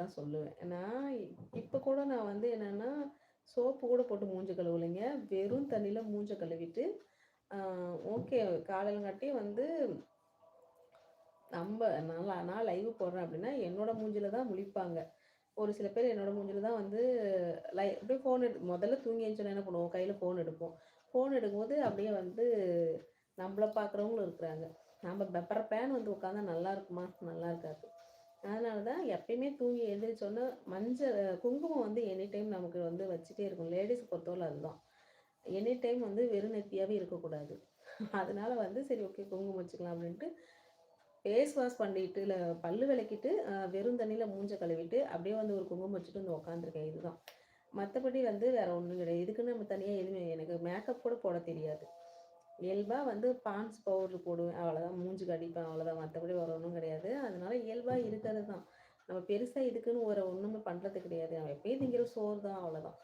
தான் சொல்லுவேன். இப்ப கூட நான் வந்து என்னன்னா, சோப்பு கூட போட்டு மூஞ்ச கழுவலைங்க. வெறும் தண்ணீல மூஞ்ச கழுவிட்டு, ஆ ஓகே காலைலங்காட்டி வந்து நான் லைவ் போடுறேன் அப்படின்னா, என்னோட மூஞ்சில தான் முழிப்பாங்க. ஒரு சில பேர் என்னோட மூஞ்சில தான் வந்து அப்படியே முதல்ல தூங்கி எந்திரிச்சோனே என்ன பண்ணுவோம்? கையில ஃபோன் எடுப்போம். ஃபோன் எடுக்கும்போது அப்படியே வந்து நம்மள பார்க்குறவங்களும் இருக்கிறாங்க. நம்ம பெப்பரப்பேன்னு வந்து உட்காந்தா நல்லா இருக்குமா? நல்லா இருக்காது. அதனால தான் எப்பயுமே தூங்கி எழுந்திரிச்சோனே குங்குமம் வந்து எனி டைம் நமக்கு வந்து வச்சுட்டே இருக்கும். லேடீஸ் பொறுத்தவரையில அதுதான். எனி டைம் வந்து வெறும் நெத்தியாவே இருக்கக்கூடாது. அதனால வந்து சரி ஓகே குங்குமம் வச்சுக்கலாம் அப்படின்ட்டு ஃபேஸ் வாஷ் பண்ணிட்டு, இல்ல பல்லு விளக்கிட்டு, வெறும் தண்ணீல மூஞ்ச கழுவிட்டு, அப்படியே வந்து ஒரு குங்குமம் வச்சுட்டு வந்து உட்காந்துருக்கேன். இதுதான். மத்தபடி வந்து வேற ஒண்ணும் கிடையாது. இதுக்குன்னு நம்ம தனியா எதுவுமே எனக்கு மேக்கப் கூட போட தெரியாது. இயல்பா வந்து பாண்ட்ஸ் பவுடர் போடுவேன். அவ்வளோதான். மூஞ்சிக்கு அடிப்பேன் அவ்வளோதான். மத்தபடி வேற ஒண்ணும் கிடையாது. அதனால இயல்பா இருக்கிறது தான். நம்ம பெருசா இதுக்குன்னு ஒரு ஒண்ணுமே பண்றது கிடையாது. நம்ம எப்பயும் திங்கிற சோறு தான் அவ்வளோதான்.